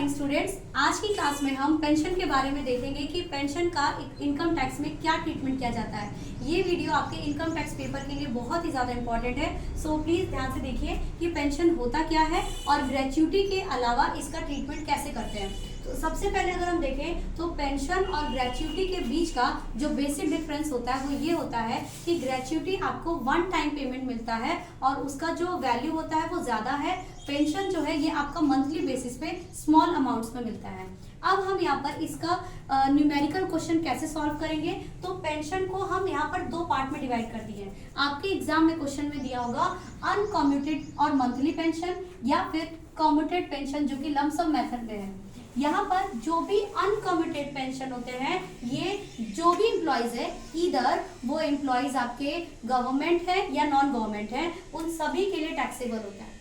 Morning students. आज की class में हम पेंशन के बारे में देखेंगे कि पेंशन का इनकम टैक्स में क्या ट्रीटमेंट किया जाता है। ये वीडियो आपके इनकम टैक्स पेपर के लिए बहुत ही ज़्यादा इंपॉर्टेंट है। सो प्लीज़ ध्यान से देखिए कि पेंशन होता क्या है और ग्रेच्युटी के अलावा इसका ट्रीटमेंट कैसे करते हैं। तो सबसे पहले अगर हम देखें तो पेंशन और ग्रेच्युटी के बीच का जो बेसिक डिफरेंस होता है वो ये होता है कि ग्रेच्युटी आपको वन टाइम पेमेंट मिलता है और उसका जो वैल्यू होता है वो ज़्यादा है। पेंशन जो है ये आपका मंथली बेसिस पे स्मॉल अमाउंट्स में मिलता है। अब हम यहाँ पर इसका न्यूमेरिकल क्वेश्चन कैसे सॉल्व करेंगे, तो पेंशन को हम यहाँ पर दो पार्ट में डिवाइड कर दिए हैं। आपके एग्जाम में क्वेश्चन में दिया होगा अनकम्यूटेड और मंथली पेंशन या फिर कम्यूटेड पेंशन जो कि लमसम मेथड में है। यहाँ पर जो भी अनकम्यूटेड पेंशन होते हैं ये जो भी एम्प्लॉयज है, इधर वो एम्प्लॉयज आपके गवर्नमेंट है या नॉन गवर्नमेंट है, उन सभी के लिए टैक्सेबल होता है।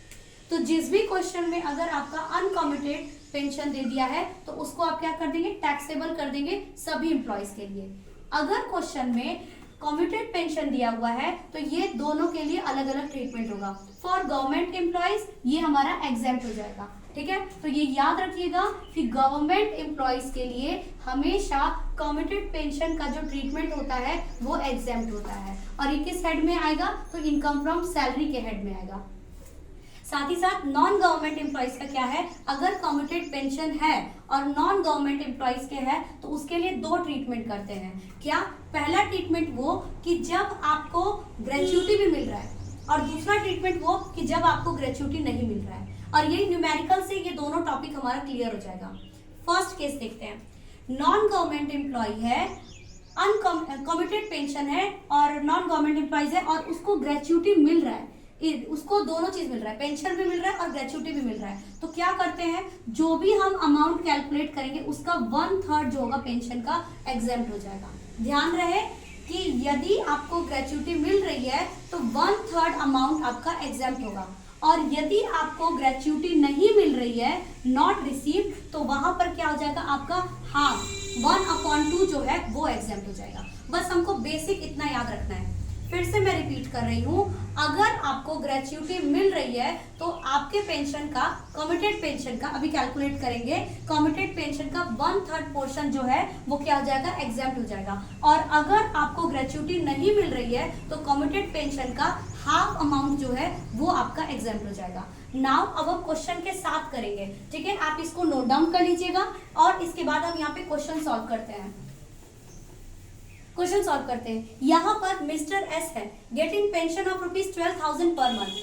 तो जिस भी क्वेश्चन में अगर आपका अनकम्यूटेड पेंशन दे दिया है तो उसको आप क्या कर देंगे, टैक्सेबल कर देंगे सभी एम्प्लॉयज के लिए। अगर क्वेश्चन में कम्यूटेड पेंशन दिया हुआ है तो ये दोनों के लिए अलग अलग ट्रीटमेंट होगा। फॉर गवर्नमेंट एम्प्लॉयज ये हमारा एग्जेम्प्ट हो जाएगा, ठीक है। तो ये याद रखिएगा कि गवर्नमेंट एम्प्लॉयज के लिए हमेशा कम्यूटेड पेंशन का जो ट्रीटमेंट होता है वो एग्जेम्प्ट होता है। और ये किस हेड में आएगा, तो इनकम फ्रॉम सैलरी के हेड में आएगा। साथ ही साथ नॉन गवर्नमेंट एम्प्लॉयज का क्या है, अगर कम्यूटेड पेंशन है और नॉन गवर्नमेंट एम्प्लॉयज के है तो उसके लिए दो ट्रीटमेंट करते हैं। क्या, पहला ट्रीटमेंट वो कि जब आपको ग्रेच्युटी भी मिल रहा है और दूसरा ट्रीटमेंट वो कि जब आपको ग्रेच्युटी नहीं मिल रहा है। और ये न्यूमेरिकल से ये दोनों टॉपिक हमारा क्लियर हो जाएगा। फर्स्ट केस देखते हैं। नॉन गवर्नमेंट एम्प्लॉय है, अनकम्यूटेड पेंशन है और नॉन गवर्नमेंट एम्प्लॉयज है और उसको ग्रेच्युटी मिल रहा है, उसको दोनों चीज मिल रहा है, पेंशन भी मिल रहा है और ग्रेच्युटी भी मिल रहा है। तो क्या करते हैं, जो भी हम अमाउंट कैलकुलेट करेंगे उसका 1/3 जो होगा पेंशन का एग्जेम्प्ट हो जाएगा। ध्यान रहे कि यदि आपको ग्रेच्युटी मिल रही है तो 1/3 अमाउंट आपका एग्जेम्प्ट होगा और यदि आपको ग्रेच्युटी नहीं मिल रही है, नॉट रिसीव्ड, तो वहां पर क्या हो जाएगा, आपका हाफ 1/2 जो है वो एग्जेम्प्ट हो जाएगा। बस हमको बेसिक इतना याद रखना है। फिर से मैं रिपीट कर रही हूँ, अगर आपको ग्रेच्युटी मिल रही है तो आपके पेंशन का, कम्यूटेड पेंशन का अभी कैलकुलेट करेंगे, कम्यूटेड पेंशन का 1/3 पोर्शन जो है वो क्या हो जाएगा, एग्जेम्प्ट हो जाएगा। और अगर आपको ग्रेच्युटी नहीं मिल रही है तो कम्यूटेड पेंशन का हाफ अमाउंट जो है वो आपका एग्जेम्प्ट हो जाएगा। नाउ अब हम क्वेश्चन के साथ करेंगे, ठीक है। आप इसको नोट डाउन कर लीजिएगा और इसके बाद हम यहाँ पे क्वेश्चन सॉल्व करते हैं। क्वेश्चन सॉल्व करते हैं। यहाँ पर मिस्टर एस है, getting pension of ₹12,000 per month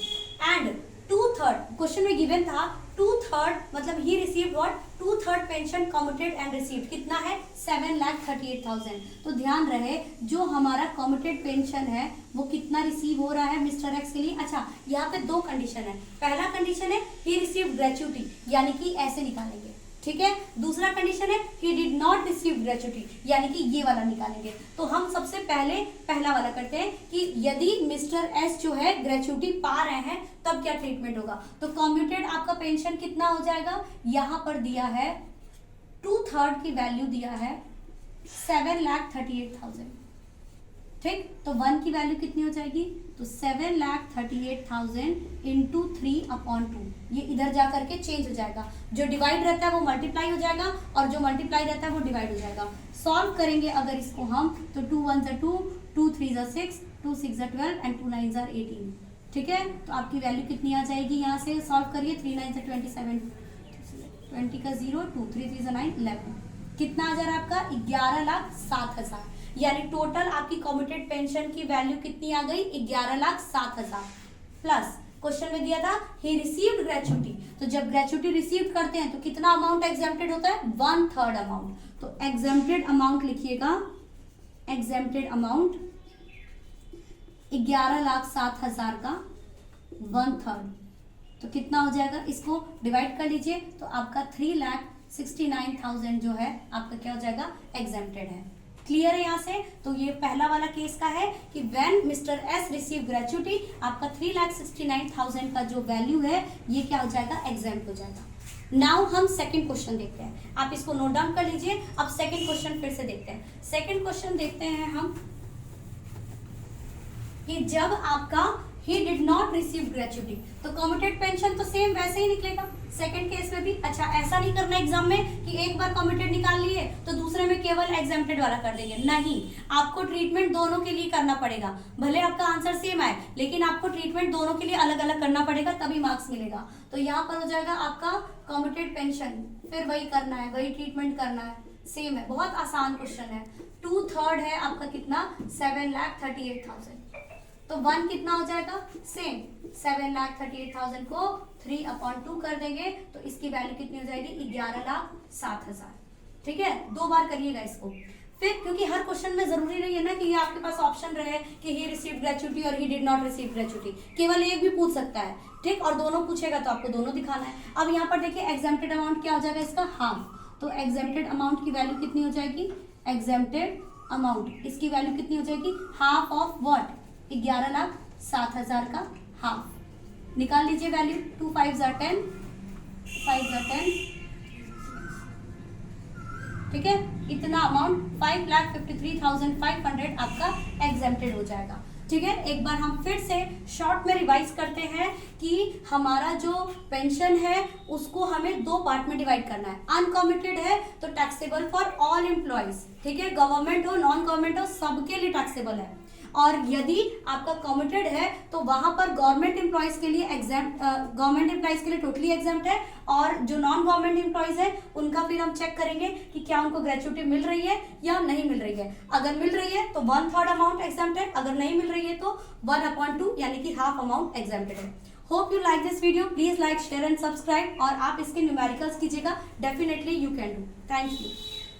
and 2/3, question में गिवन था 2/3 मतलब he received what, 2/3 pension commuted and received कितना है, 7,38,000। तो ध्यान रहे जो हमारा कम्यूटेड पेंशन है वो कितना रिसीव हो रहा है मिस्टर एक्स के लिए। अच्छा, यहाँ पे दो कंडीशन है। पहला कंडीशन है ही रिसीव्ड ग्रेच्युटी, यानी कि ऐसे निकालेंगे, ठीक है। दूसरा कंडीशन है he did not receive gratuity, यानी कि ये वाला निकालेंगे। तो हम सबसे पहले पहला वाला करते हैं कि यदि मिस्टर एस जो है ग्रेच्युटी पा रहे हैं तब क्या ट्रीटमेंट होगा। तो कम्यूटेड आपका पेंशन कितना हो जाएगा, यहाँ पर दिया है 2/3 की वैल्यू दिया है 7,38,000, ठीक। तो 1 की वैल्यू कितनी हो जाएगी, तो 7,38,000 इंटू 3/2, ये इधर जा करके चेंज हो जाएगा। जो डिवाइड रहता है वो मल्टीप्लाई हो जाएगा और जो मल्टीप्लाई रहता है वो डिवाइड हो जाएगा। सॉल्व करेंगे अगर इसको हम तो 2 1 = 2, 2 3 = 6, 2 6 = 12 एंड 2 9 = 18, ठीक है। तो आपकी वैल्यू कितनी आ जाएगी, यहाँ से सॉल्व करिए। 3 9 = 27, 20 का 0, 2 3 3 = 9, 11, कितना आ जा रहा है आपका, 11,07,000। यानी टोटल आपकी कम्यूटेड पेंशन की वैल्यू कितनी आ गई, 11,07,000। प्लस क्वेश्चन में दिया था ही रिसीव्ड ग्रेच्युटी, तो जब ग्रेच्युटी रिसीव करते हैं तो कितना अमाउंट एग्जेम्प्टेड होता है, 1/3 अमाउंट। तो एग्जेम्प्टेड अमाउंट लिखिएगा, एग्जेम्प्टेड अमाउंट 11,07,000 का 1/3, तो कितना हो जाएगा, इसको डिवाइड कर लीजिए तो आपका 3,69,000 जो है आपका क्या हो जाएगा, एग्जेम्प्टेड है। क्लियर है यहाँ से। तो ये पहला वाला केस का है कि when mister S receive gratuity, आपका 3,69,000 का जो वैल्यू है ये क्या हो जाएगा, एग्जेम्प्ट हो जाएगा। नाउ हम सेकंड क्वेश्चन देखते हैं, आप इसको नोट डाउन कर लीजिए। अब सेकंड क्वेश्चन फिर से देखते हैं। सेकंड क्वेश्चन देखते हैं हम कि जब आपका he did not receive gratuity, तो कम्यूटेड पेंशन तो सेम वैसे ही निकलेगा सेकंड केस में भी। अच्छा, ऐसा नहीं करना एग्जाम में कि एक बार कम्यूटेड निकाल लिए तो दूसरे में केवल एग्जेम्प्टेड वाला कर देंगे, नहीं, आपको ट्रीटमेंट दोनों के लिए करना पड़ेगा। भले आपका आंसर सेम आए लेकिन आपको ट्रीटमेंट दोनों के लिए अलग अलग करना पड़ेगा, तभी मार्क्स मिलेगा। तो यहाँ पर हो जाएगा आपका कम्यूटेड पेंशन, फिर वही करना है, वही ट्रीटमेंट करना है, सेम है, बहुत आसान क्वेश्चन है। 2/3 है आपका कितना, 7,38,000, तो 1 कितना हो जाएगा, सेम 7,38,000 को 3/2 कर देंगे तो इसकी वैल्यू कितनी हो जाएगी, 11,07,000। ठीक है, 2 बार करिएगा इसको। फिर क्योंकि हर क्वेश्चन में जरूरी नहीं है ना कि ये आपके पास ऑप्शन रहे कि ही रिसीव्ड ग्रेचुटी और he did not receive gratuity, केवल एक भी पूछ सकता है, ठीक, और दोनों पूछेगा तो आपको दोनों दिखाना है। अब यहाँ पर देखिए एग्जेम्प्टेड अमाउंट क्या हो जाएगा इसका, हाफ, तो एग्जेम्प्टेड अमाउंट की वैल्यू कितनी हो जाएगी, एग्जेम्प्टेड अमाउंट इसकी वैल्यू कितनी हो जाएगी, हाफ ऑफ व्हाट, 11,07,000 का हाफ। निकाल लीजिए वैल्यू, 2 5 are 10, 5 are 10, ठीक है, इतना अमाउंट 5,53,500 आपका एग्जेम्प्टेड हो जाएगा। ठीक है, एक बार हम फिर से शॉर्ट में रिवाइज करते हैं कि हमारा जो पेंशन है उसको हमें 2 पार्ट में डिवाइड करना है। अनकम्यूटेड है तो टैक्सेबल फॉर ऑल एम्प्लॉयज, ठीक है, गवर्नमेंट हो नॉन गवर्नमेंट हो सबके लिए टैक्सेबल है। और यदि आपका कम्यूटेड है तो वहां पर गवर्नमेंट एम्प्लॉयज के लिए गवर्नमेंट एम्प्लॉयज के लिए टोटली एग्जाम्प्ट है, और जो नॉन गवर्नमेंट एम्प्लॉयज है उनका फिर हम चेक करेंगे कि क्या उनको ग्रेचुटी मिल रही है या नहीं मिल रही है। अगर मिल रही है तो 1/3 अमाउंट एग्जाम्प्ट है, अगर नहीं मिल रही है तो 1/2 यानी कि हाफ अमाउंट एग्जाम्प्टेड है। Hope you like this video, please like share and subscribe, और आप इसके न्यूमेरिकल्स कीजिएगा, definitely you can do. Thank you.